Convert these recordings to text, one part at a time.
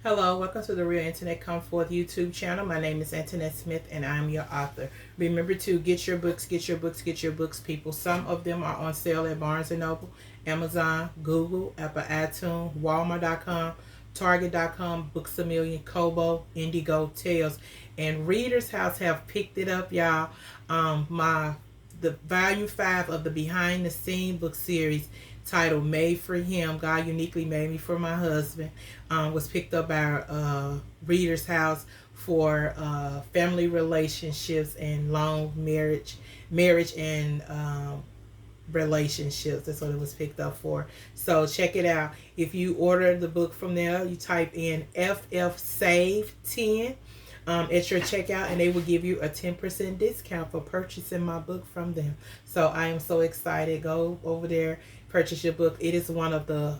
Hello, welcome to the Real Internet Come Forth YouTube channel. My name is Antoinette Smith and I'm your author. Remember to get your books, people. Some of them are on sale at Barnes & Noble, Amazon, Google, Apple iTunes, Walmart.com, Target.com, Books A Million, Kobo, Indigo, Tales, and Reader's House have picked it up, y'all. The volume 5 of the Behind the Scene book series titled Made for Him, God Uniquely Made Me for My Husband, was picked up by Reader's House for family relationships and long marriage and relationships. That's what it was picked up for. So check it out. If you order the book from there, you type in FF Save 10 at your checkout, and they will give you a 10% discount for purchasing my book from them. So I am so excited. Go over there, purchase your book. It is one of the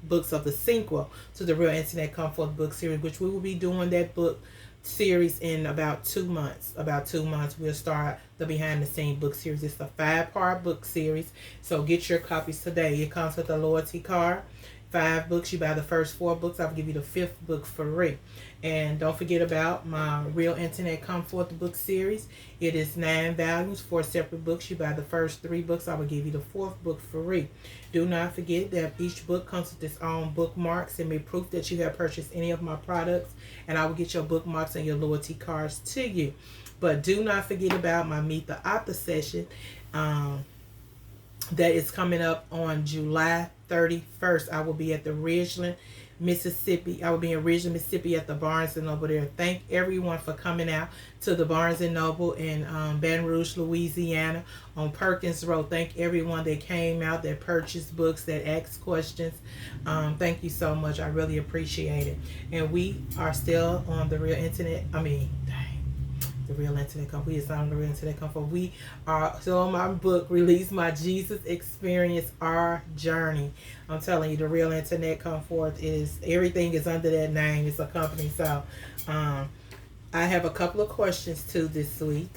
books of the sequel to the Real Internet Come Forth book series, which we will be doing that book series in about 2 months. We'll start the Behind the Scene book series. It's a 5-part book series, so get your copies today. It comes with a loyalty card. 5 books. You buy the first 4 books, I'll give you the 5th book for free. And don't forget about my Real Internet Come Forth book series. It is 9 volumes, 4 separate books. You buy the first 3 books, I will give you the 4th book for free. Do not forget that each book comes with its own bookmark. Send me proof that you have purchased any of my products, and I will get your bookmarks and your loyalty cards to you. But do not forget about my Meet the Author session. That is coming up on July 31st. I will be at the Ridgeland, Mississippi. I will be in Ridgeland, Mississippi at the Barnes & Noble there. Thank everyone for coming out to the Barnes & Noble in Baton Rouge, Louisiana on Perkins Road. Thank everyone that came out, that purchased books, that asked questions. Thank you so much. I really appreciate it. And we are still on the Real Internet. The Real Internet Come Forth. We is on the Real Internet Come Forth. We are still on my book, Release My Jesus Experience, Our Journey. I'm telling you, the Real Internet Come Forth is, everything is under that name. It's a company. So I have a couple of questions too this week.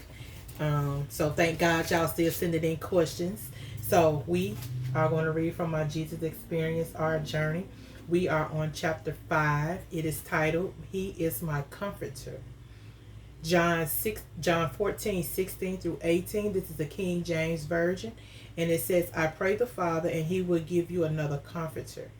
So thank God y'all still sending in questions. So we are going to read from my Jesus Experience, Our Journey. We are on chapter 5. It is titled, He is My Comforter. John 14:16-18. This is the King James Version. And it says, I pray the Father, and he will give you another comforter,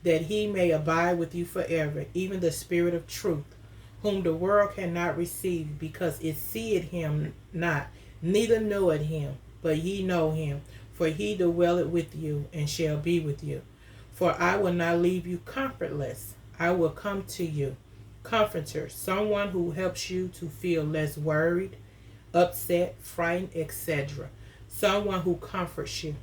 that he may abide with you forever, even the Spirit of truth, whom the world cannot receive, because it seeth him not, neither knoweth him, but ye know him, for he dwelleth with you, and shall be with you. For I will not leave you comfortless. I will come to you. Comforter, someone who helps you to feel less worried, upset, frightened, etc. Someone who comforts you.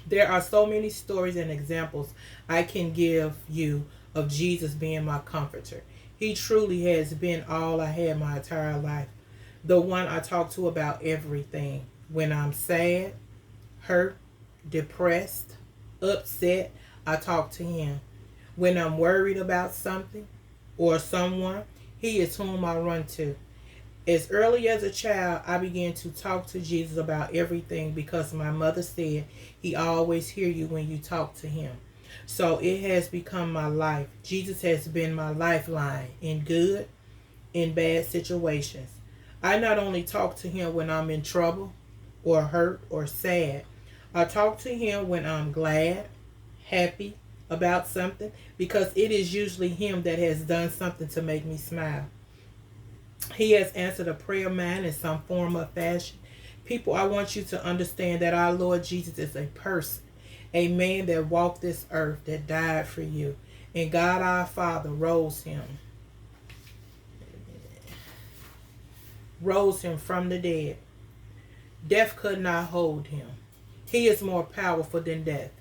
There are so many stories and examples I can give you of Jesus being my comforter. He truly has been all I had my entire life. The one I talk to about everything. When I'm sad, hurt, depressed, upset, I talk to him. When I'm worried about something or someone, he is whom I run to. As early as a child, I began to talk to Jesus about everything because my mother said he always hear you when you talk to him. So it has become my life. Jesus has been my lifeline in good, in bad situations. I not only talk to him when I'm in trouble or hurt or sad. I talk to him when I'm glad, happy, about something, because it is usually him that has done something to make me smile. He has answered a prayer of mine in some form or fashion. People, I want you to understand that our Lord Jesus is a person, a man that walked this earth, that died for you. And God our Father rose him from the dead. Death could not hold him. He is more powerful than death.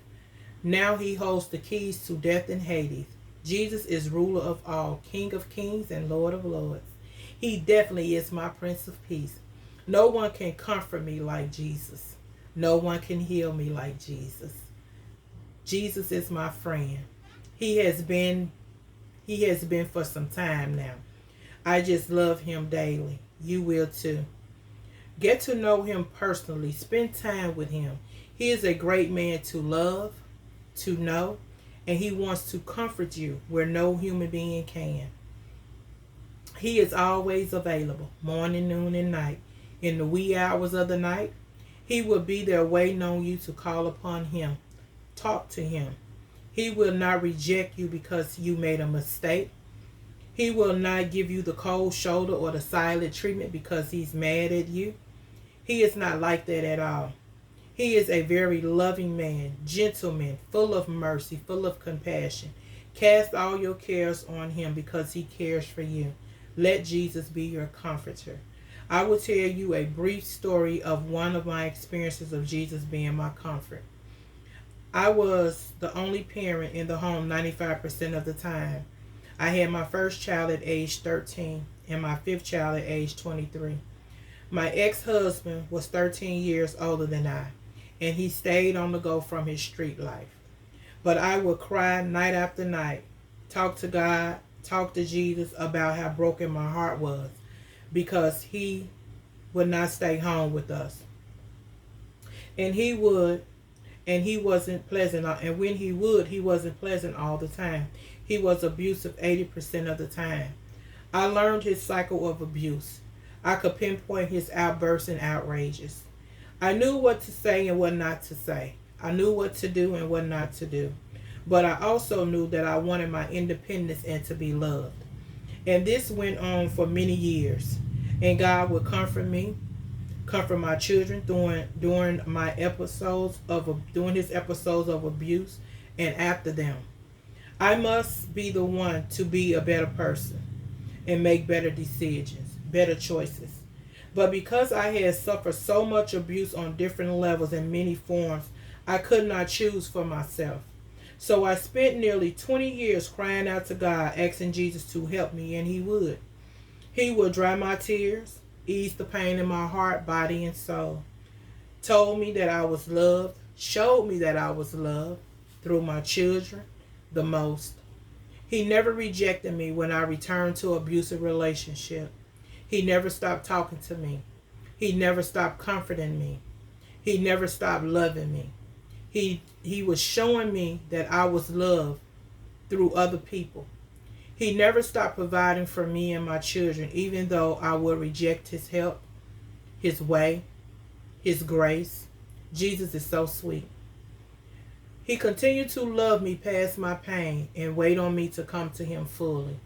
Now he holds the keys to death and Hades. Jesus is ruler of all, King of kings and Lord of lords. He definitely is my Prince of Peace. No one can comfort me like Jesus. No one can heal me like Jesus. Jesus is my friend. He has been for some time now. I just love him daily. You will too. Get to know him personally. Spend time with him. He is a great man to love, to know, and he wants to comfort you where no human being can. He is always available, morning, noon, and night. In the wee hours of the night, he will be there waiting on you to call upon him. Talk to him. He will not reject you because you made a mistake. He will not give you the cold shoulder or the silent treatment because he's mad at you. He is not like that at all. He is a very loving man, gentleman, full of mercy, full of compassion. Cast all your cares on him because he cares for you. Let Jesus be your comforter. I will tell you a brief story of one of my experiences of Jesus being my comfort. I was the only parent in the home 95% of the time. I had my first child at age 13 and my fifth child at age 23. My ex-husband was 13 years older than I, and he stayed on the go from his street life. But I would cry night after night, talk to God, talk to Jesus about how broken my heart was because he would not stay home with us. And he would, and he wasn't pleasant. And when he would, he wasn't pleasant all the time. He was abusive 80% of the time. I learned his cycle of abuse. I could pinpoint his outbursts and outrages. I knew what to say and what not to say. I knew what to do and what not to do. But I also knew that I wanted my independence and to be loved. And this went on for many years. And God would comfort me, comfort my children during my episodes during his episodes of abuse and after them. I must be the one to be a better person and make better decisions, better choices. But because I had suffered so much abuse on different levels and many forms, I could not choose for myself. So I spent nearly 20 years crying out to God, asking Jesus to help me, and he would. He would dry my tears, ease the pain in my heart, body, and soul. Told me that I was loved, showed me that I was loved through my children the most. He never rejected me when I returned to abusive relationship. He never stopped talking to me. He never stopped comforting me. He never stopped loving me. He was showing me that I was loved through other people. He never stopped providing for me and my children, even though I would reject his help, his way, his grace. Jesus is so sweet. He continued to love me past my pain and wait on me to come to him fully.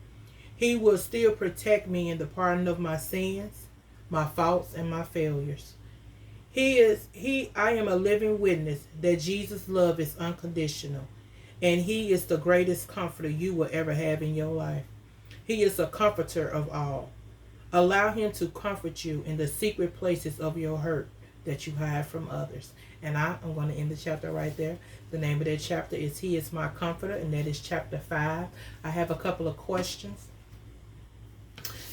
He will still protect me in the pardon of my sins, my faults, and my failures. I am a living witness that Jesus' love is unconditional, and he is the greatest comforter you will ever have in your life. He is a comforter of all. Allow him to comfort you in the secret places of your hurt that you hide from others. And I'm going to end the chapter right there. The name of that chapter is He is My Comforter, and that is chapter 5. I have a couple of questions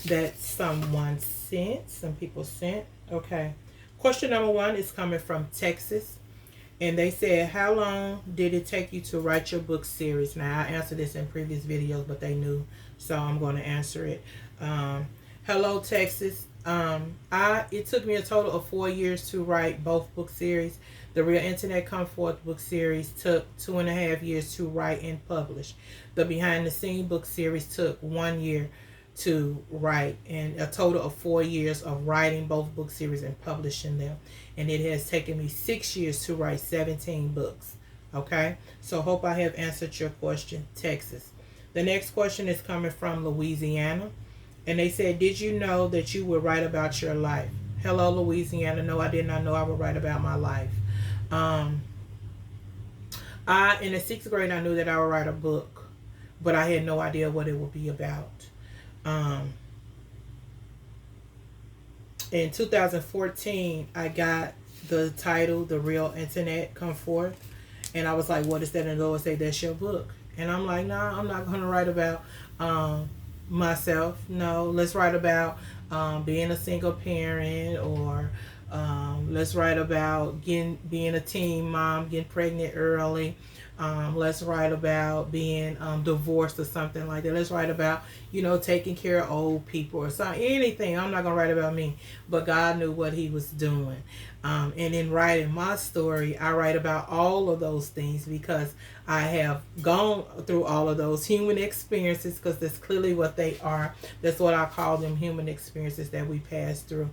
that some people sent. Okay. Question number 1 is coming from Texas. And they said, how long did it take you to write your book series? Now, I answered this in previous videos, but they knew, so I'm going to answer it. Hello, Texas. It took me a total of 4 years to write both book series. The Real Internet Come Forth book series took 2.5 years to write and publish. The Behind the Scene book series took 1 year to write, and a total of 4 years of writing both book series and publishing them. And it has taken me 6 years to write 17 books. Okay, so hope I have answered your question, Texas. The next question is coming from Louisiana, and they said, did you know that you would write about your life? Hello, Louisiana. No, I did not know I would write about my life. In the 6th grade, I knew that I would write a book, but I had no idea what it would be about. In 2014, I got the title, The Real Internet Come Forth, and I was like, what is that? And the Lord said, that's your book. And I'm like, nah, I'm not going to write about myself. No, let's write about being a single parent, or let's write about being a teen mom, getting pregnant early, Let's write about being divorced or something like that. Let's write about, taking care of old people or something. Anything. I'm not going to write about me. But God knew what he was doing. And in writing my story, I write about all of those things because I have gone through all of those human experiences, because that's clearly what they are. That's what I call them, human experiences that we pass through.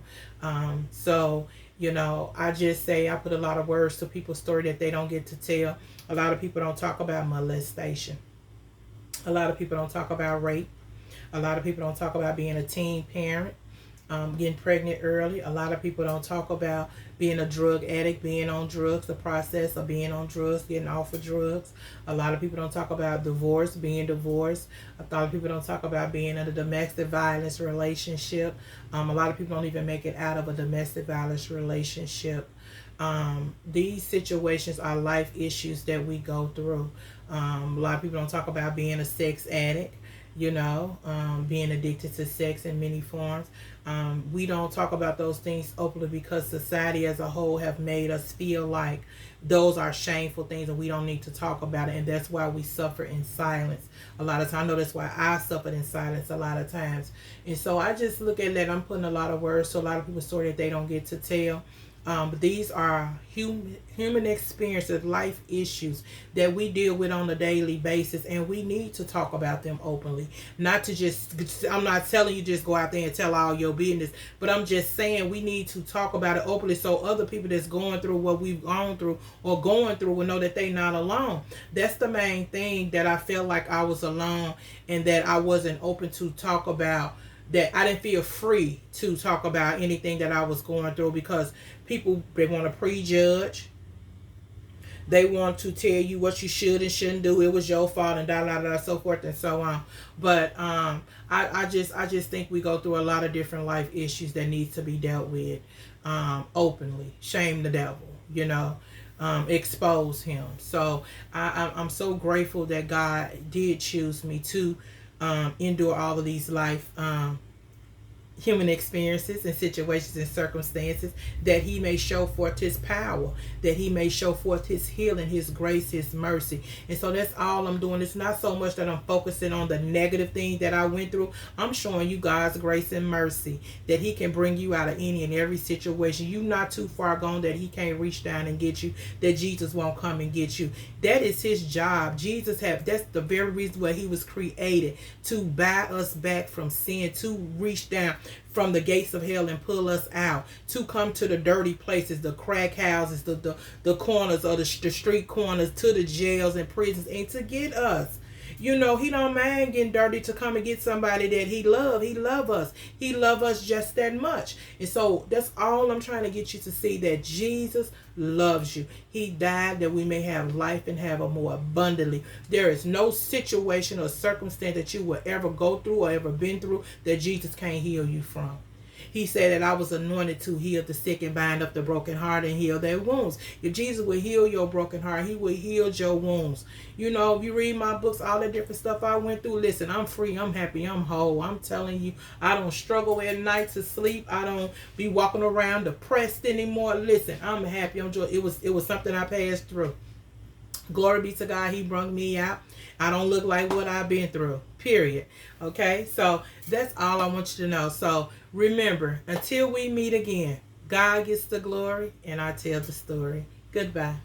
So, I just say I put a lot of words to people's story that they don't get to tell. A lot of people don't talk about molestation. A lot of people don't talk about rape. A lot of people don't talk about being a teen parent, getting pregnant early. A lot of people don't talk about being a drug addict, being on drugs, the process of being on drugs, getting off of drugs. A lot of people don't talk about divorce, being divorced. A lot of people don't talk about being in a domestic violence relationship. A lot of people don't even make it out of a domestic violence relationship. These situations are life issues that we go through. A lot of people don't talk about being a sex addict, being addicted to sex in many forms. We don't talk about those things openly because society as a whole have made us feel like those are shameful things and we don't need to talk about it, and that's why we suffer in silence a lot of times. I know that's why I suffered in silence a lot of times. And so I just look at that. I'm putting a lot of words to a lot of people's story that they don't get to tell. But these are human experiences, life issues that we deal with on a daily basis, and we need to talk about them openly. Not to just, I'm not telling you just go out there and tell all your business, but I'm just saying we need to talk about it openly so other people that's going through what we've gone through or going through will know that they're not alone. That's the main thing, that I felt like I was alone and that I wasn't open to talk about, that I didn't feel free to talk about anything that I was going through, because people, they want to prejudge. They want to tell you what you should and shouldn't do. It was your fault and da da da, so forth and so on. But I just think we go through a lot of different life issues that needs to be dealt with openly. Shame the devil, expose him. So I'm so grateful that God did choose me to endure all of these life human experiences and situations and circumstances, that he may show forth his power, that he may show forth his healing, his grace, his mercy. And so that's all I'm doing. It's not so much that I'm focusing on the negative things that I went through. I'm showing you God's grace and mercy, that he can bring you out of any and every situation. You're not too far gone that he can't reach down and get you, that Jesus won't come and get you. That is his job. That's the very reason why he was created, to buy us back from sin, to reach down from the gates of hell and pull us out, to come to the dirty places, the crack houses, the corners of the street corners, to the jails and prisons, and to get us. He don't mind getting dirty to come and get somebody that he love. He love us. He love us just that much. And so that's all I'm trying to get you to see, that Jesus loves you. He died that we may have life and have it more abundantly. There is no situation or circumstance that you will ever go through or ever been through that Jesus can't heal you from. He said that I was anointed to heal the sick and bind up the broken heart and heal their wounds. If Jesus will heal your broken heart, he will heal your wounds. If you read my books, all the different stuff I went through, listen, I'm free, I'm happy, I'm whole. I'm telling you, I don't struggle at night to sleep. I don't be walking around depressed anymore. Listen, I'm happy, I'm joyful. It was something I passed through. Glory be to God, he brought me out. I don't look like what I've been through, period. Okay, so that's all I want you to know. So remember, until we meet again, God gets the glory and I tell the story. Goodbye.